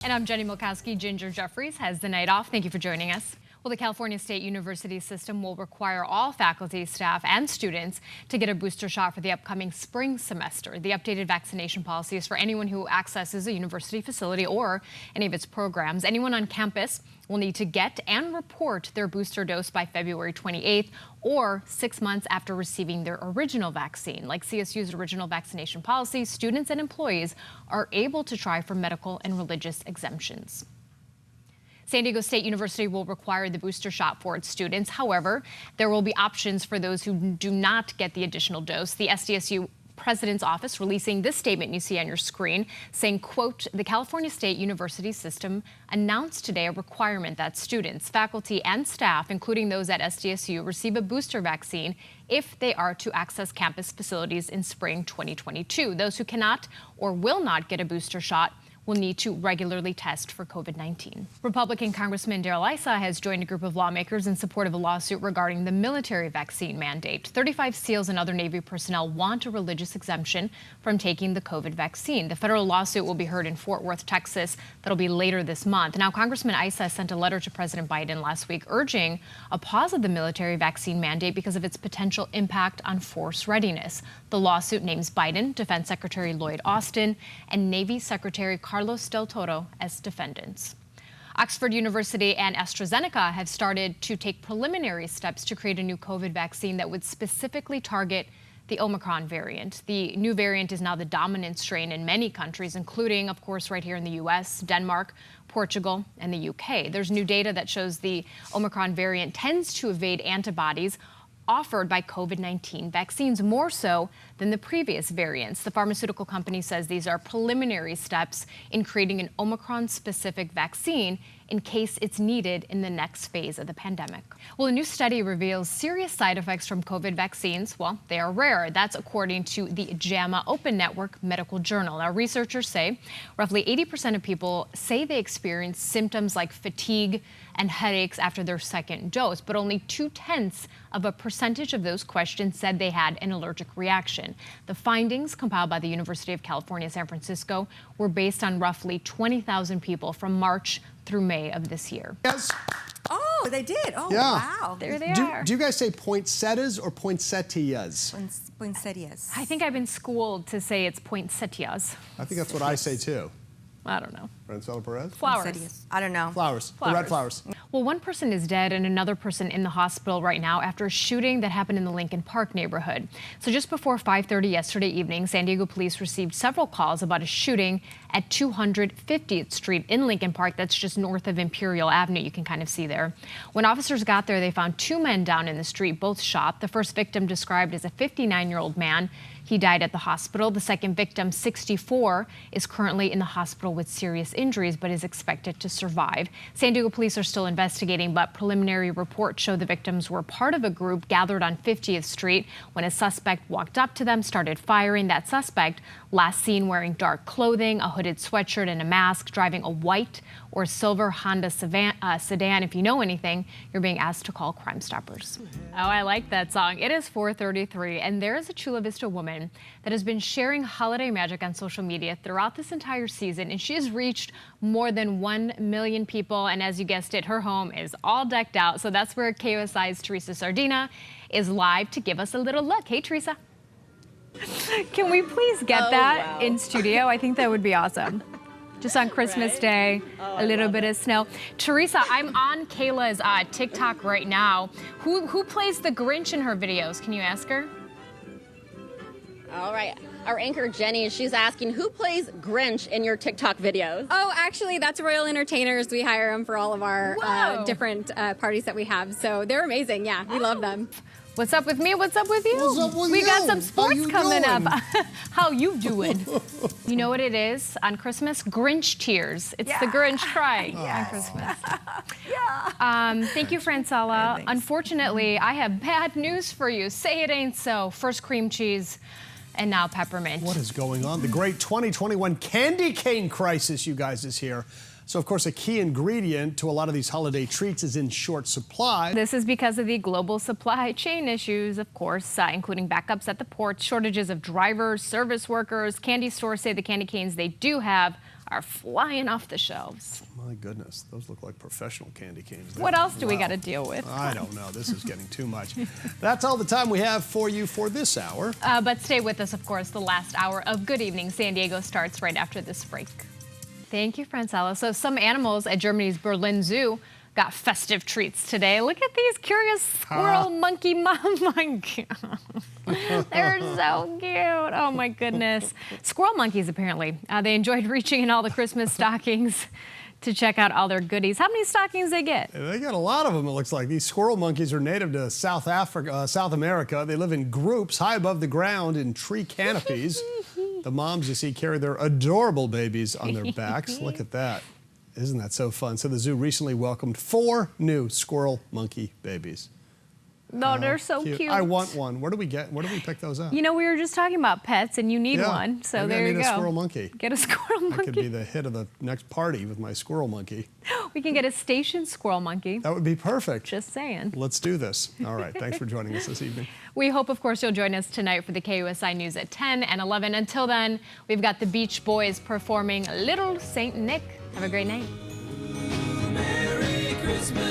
And I'm Jenny Milkowski. Ginger Jeffries has the night off. Thank you for joining us. Well, the California State University system will require all faculty, staff, and students to get a booster shot for the upcoming spring semester. The updated vaccination policy is for anyone who accesses a university facility or any of its programs. Anyone on campus will need to get and report their booster dose by February 28th or 6 months after receiving their original vaccine. Like CSU's original vaccination policy, students and employees are able to try for medical and religious exemptions. San Diego State University will require the booster shot for its students. However, there will be options for those who do not get the additional dose. The SDSU President's office releasing this statement you see on your screen saying, quote, the California State University system announced today a requirement that students, faculty, and staff, including those at SDSU, receive a booster vaccine if they are to access campus facilities in spring 2022. Those who cannot or will not get a booster shot will need to regularly test for COVID-19. Republican Congressman Darrell Issa has joined a group of lawmakers in support of a lawsuit regarding the military vaccine mandate. 35 SEALs and other Navy personnel want a religious exemption from taking the COVID vaccine. The federal lawsuit will be heard in Fort Worth, Texas. That'll be later this month. Now, Congressman Issa sent a letter to President Biden last week urging a pause of the military vaccine mandate because of its potential impact on force readiness. The lawsuit names Biden, Defense Secretary Lloyd Austin, and Navy Secretary Carlos Del Toro as defendants. Oxford University and AstraZeneca have started to take preliminary steps to create a new COVID vaccine that would specifically target the Omicron variant. The new variant is now the dominant strain in many countries, including, of course, right here in the U.S., Denmark, Portugal, and the U.K. There's new data that shows the Omicron variant tends to evade antibodies offered by COVID-19 vaccines more so than the previous variants. The pharmaceutical company says these are preliminary steps in creating an Omicron-specific vaccine in case it's needed in the next phase of the pandemic. Well, a new study reveals serious side effects from COVID vaccines. Well, they are rare. That's according to the JAMA Open Network Medical Journal. Now, researchers say roughly 80% of people say they experience symptoms like fatigue and headaches after their second dose, but only 0.2% of those questioned said they had an allergic reaction. The findings, compiled by the University of California, San Francisco, were based on roughly 20,000 people from March through May of this year. Yes. Oh, they did. Oh, Yeah. wow. There they are. Do you guys say poinsettias or poinsettias? Poinsettias. I think I've been schooled to say it's poinsettias. I think that's what I say too. I don't know. Francella Perez? Flowers. Poinsettias. I don't know. Flowers. The red flowers. Well, one person is dead and another person in the hospital right now after a shooting that happened in the Lincoln Park neighborhood. So just before 5:30 yesterday evening, San Diego police received several calls about a shooting at 250th Street in Lincoln Park. That's just north of Imperial Avenue. You can kind of see there. When officers got there, they found two men down in the street, both shot. The first victim described as a 59-year-old man. He died at the hospital. The second victim, 64, is currently in the hospital with serious injuries, but is expected to survive. San Diego police are still investigating, but preliminary reports show the victims were part of a group gathered on 50th Street when a suspect walked up to them, started firing. That suspect, last seen wearing dark clothing, a hooded sweatshirt, and a mask, driving a white or silver Honda sedan. If you know anything, you're being asked to call Crime Stoppers. Oh, I like that song. It is 4:33, and there is a Chula Vista woman that has been sharing holiday magic on social media throughout this entire season, and she has reached more than 1 million people. And as you guessed it, her home is all decked out. So that's where KOSI's Teresa Sardina is live to give us a little look. Hey, Teresa. Can we please get that in studio? I think that would be awesome. Just on Christmas Day, a little bit of snow. Teresa, I'm on Kayla's TikTok right now. Who plays the Grinch in her videos? Can you ask her? All right. Our anchor, Jenny, she's asking, who plays Grinch in your TikTok videos? Oh, actually, that's Royal Entertainers. We hire them for all of our different parties that we have. So they're amazing. Yeah, we love them. What's up with me? What's up with you? What's up with we you? got some sports coming doing? up. How you doing? You know what it is on Christmas? Grinch tears. It's the Grinch crying on Christmas. Thank you, Francella. Unfortunately, I have bad news for you. Say it ain't so. First cream cheese and now peppermint. What is going on? The great 2021 candy cane crisis, you guys, is here. So, of course, a key ingredient to a lot of these holiday treats is in short supply. This is because of the global supply chain issues, of course, including backups at the ports, shortages of drivers, service workers. Candy stores say the candy canes they do have are flying off the shelves. My goodness, those look like professional candy canes. What else do we got to deal with? I don't know. This is getting too much. That's all the time we have for you for this hour. But stay with us, of course. The last hour of Good Evening San Diego starts right after this break. Thank you, Francella. So some animals at Germany's Berlin Zoo got festive treats today. Look at these curious squirrel monkey monkey. They're so cute. Oh my goodness. Squirrel monkeys, apparently. They enjoyed reaching in all the Christmas stockings to check out all their goodies. How many stockings they get? They got a lot of them, it looks like. These squirrel monkeys are native to South America. They live in groups high above the ground in tree canopies. The moms, you see, carry their adorable babies on their backs. Look at that. Isn't that so fun? So the zoo recently welcomed 4 new squirrel monkey babies. No, they're so cute. I want one. Where do we pick those up? You know, we were just talking about pets, and you need one. So maybe there you go. I need a squirrel monkey. Get a squirrel monkey. I could be the hit of the next party with my squirrel monkey. We can get a station squirrel monkey. That would be perfect. Just saying. Let's do this. All right. Thanks for joining us this evening. We hope, of course, you'll join us tonight for the KUSI News at 10 and 11. Until then, we've got the Beach Boys performing Little Saint Nick. Have a great night. Merry Christmas.